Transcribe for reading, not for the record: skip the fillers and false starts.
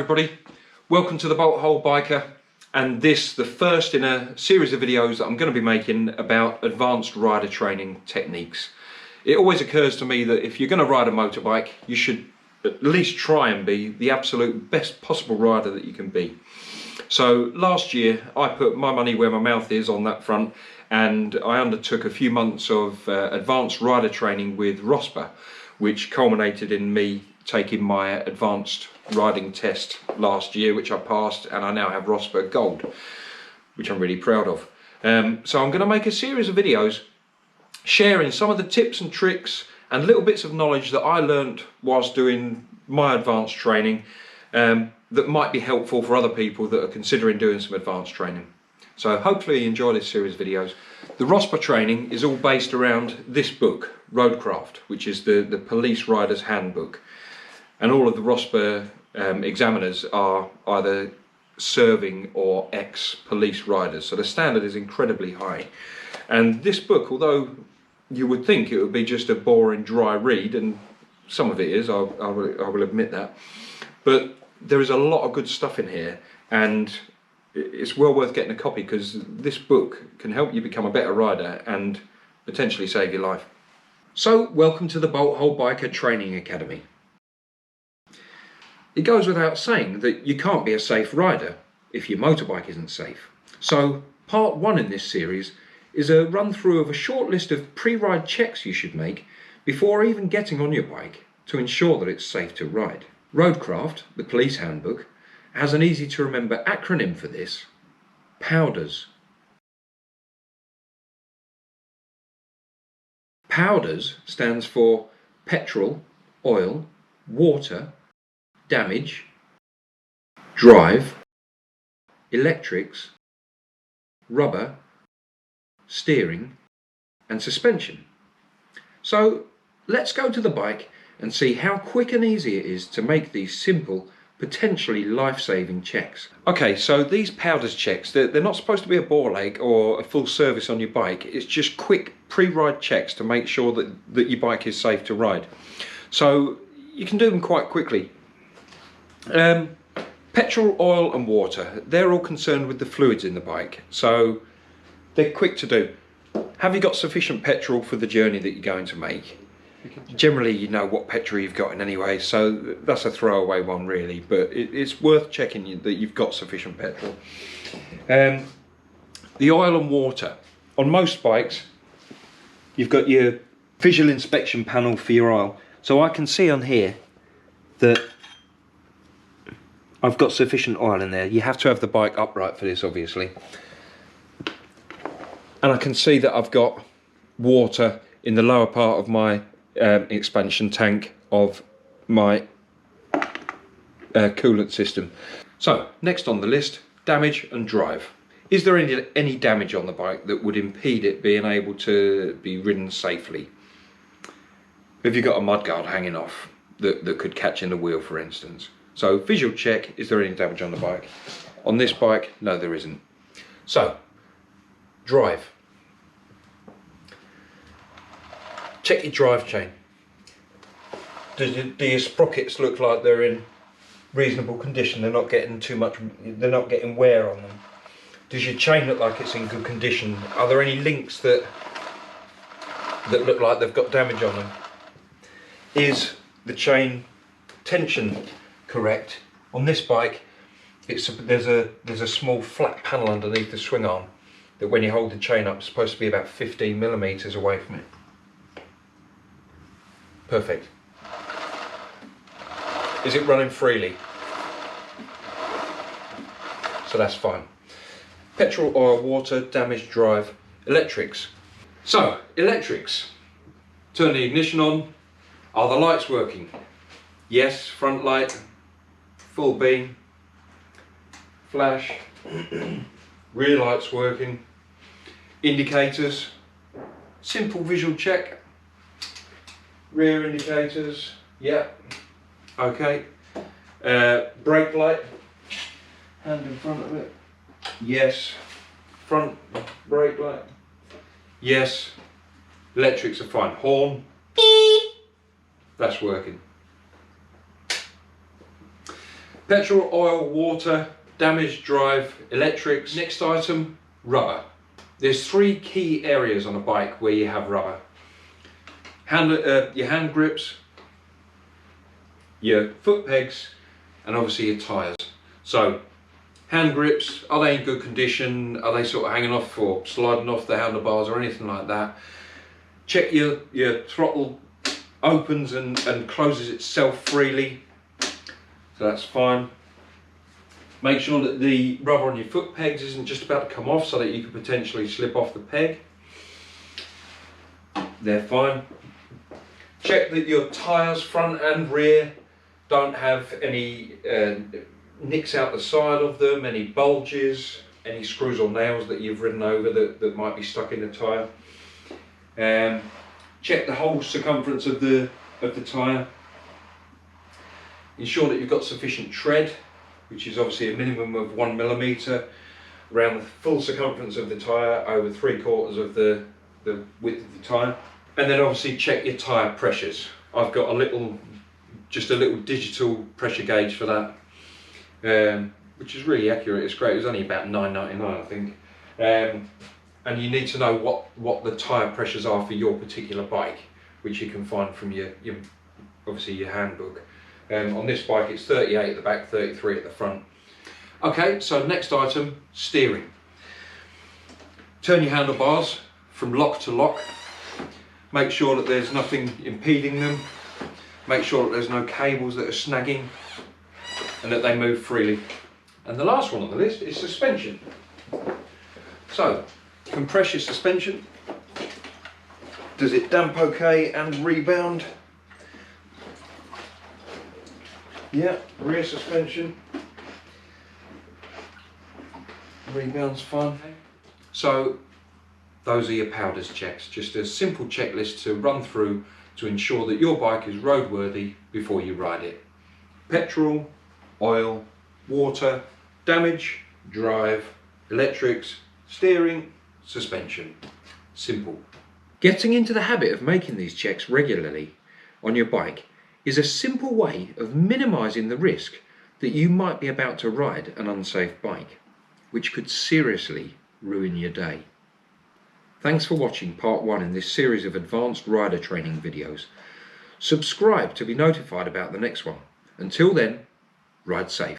everybody, welcome to the Bolt Hole Biker, and this the first in a series of videos that I'm going to be making about advanced rider training techniques. It always occurs to me that if you're going to ride a motorbike, you should at least try and be the absolute best possible rider that you can be. So last year I put my money where my mouth is on that front, and I undertook a few months of advanced rider training with RoSPA, which culminated in me taking my advanced riding test last year, which I passed, and I now have RoSPA Gold, which I'm really proud of. So I'm going to make a series of videos sharing some of the tips and tricks and little bits of knowledge that I learnt whilst doing my advanced training that might be helpful for other people that are considering doing some advanced training. So hopefully you enjoy this series of videos. The RoSPA training is all based around this book, Roadcraft, which is the police rider's handbook. And all of the RoSPA examiners are either serving or ex-police riders, so the standard is incredibly high. And this book, although you would think it would be just a boring dry read, and some of it is, I will admit that, but there is a lot of good stuff in here, and it's well worth getting a copy because this book can help you become a better rider and potentially save your life. So welcome to the Bolt Hole Biker Training Academy. It goes without saying that you can't be a safe rider if your motorbike isn't safe. So part one in this series is a run through of a short list of pre-ride checks you should make before even getting on your bike to ensure that it's safe to ride. Roadcraft, the police handbook, has an easy to remember acronym for this: POWDDERSS. POWDDERSS stands for petrol, oil, water, damage, drive, electrics, rubber, steering and suspension. So let's go to the bike and see how quick and easy it is to make these simple, potentially life-saving checks. Okay, so these POWDDERSS checks, they're not supposed to be a bore ache or a full service on your bike. It's just quick pre-ride checks to make sure that your bike is safe to ride. So you can do them quite quickly. Petrol, oil and water, they're all concerned with the fluids in the bike, so they're quick to do. Have you got sufficient petrol for the journey that you're going to make? Generally you know what petrol you've got in anyway, so that's a throwaway one really, but it's worth checking that you've got sufficient petrol. The oil and water. On most bikes you've got your visual inspection panel for your oil, so I can see on here that I've got sufficient oil in there. You have to have the bike upright for this, obviously. And I can see that I've got water in the lower part of my expansion tank of my coolant system. So, next on the list, damage and drive. Is there any damage on the bike that would impede it being able to be ridden safely? Have you got a mudguard hanging off that could catch in the wheel, for instance? So visual check, is there any damage on the bike? On this bike, no there isn't. So, drive. Check your drive chain. Do your sprockets look like they're in reasonable condition? They're not getting too much, they're not getting wear on them. Does your chain look like it's in good condition? Are there any links that look like they've got damage on them? Is the chain tension correct? On this bike, there's a small flat panel underneath the swing arm that when you hold the chain up, it's supposed to be about 15 millimeters away from it. Perfect. Is it running freely? So that's fine. Petrol, oil, water, damage, drive, electrics. So, electrics. Turn the ignition on. Are the lights working? Yes, front light, full beam, flash, rear lights working, indicators, simple visual check, rear indicators, yeah, okay, brake light, hand in front of it, yes, front brake light, yes, electrics are fine, horn, that's working. Petrol, oil, water, damage, drive, electrics. Next item, rubber. There's three key areas on a bike where you have rubber. Your hand grips, your foot pegs, and obviously your tyres. So, hand grips, are they in good condition? Are they sort of hanging off or sliding off the handlebars or anything like that? Check your throttle opens and closes itself freely, so that's fine. Make sure that the rubber on your foot pegs isn't just about to come off so that you could potentially slip off the peg. They're fine. Check that your tyres, front and rear, don't have any nicks out the side of them, any bulges, any screws or nails that you've ridden over that might be stuck in the tyre. Check the whole circumference of the tyre. Ensure that you've got sufficient tread, which is obviously a minimum of 1 millimetre around the full circumference of the tyre, over 3/4 of the width of the tyre. And then obviously check your tyre pressures. I've got just a little digital pressure gauge for that, which is really accurate. It's great. It was only about $9.99, I think. And you need to know what the tyre pressures are for your particular bike, which you can find from obviously your handbook. On this bike it's 38 at the back, 33 at the front. Okay, so next item, steering. Turn your handlebars from lock to lock. Make sure that there's nothing impeding them. Make sure that there's no cables that are snagging and that they move freely. And the last one on the list is suspension. So, compress your suspension. Does it damp okay and rebound? Yeah, rear suspension. Rebounds fine. So, those are your POWDDERSS checks. Just a simple checklist to run through to ensure that your bike is roadworthy before you ride it. Petrol, oil, water, damage, drive, electrics, steering, suspension. Simple. Getting into the habit of making these checks regularly on your bike is a simple way of minimising the risk that you might be about to ride an unsafe bike, which could seriously ruin your day. Thanks for watching part 1 in this series of advanced rider training videos. Subscribe to be notified about the next one. Until then, ride safe.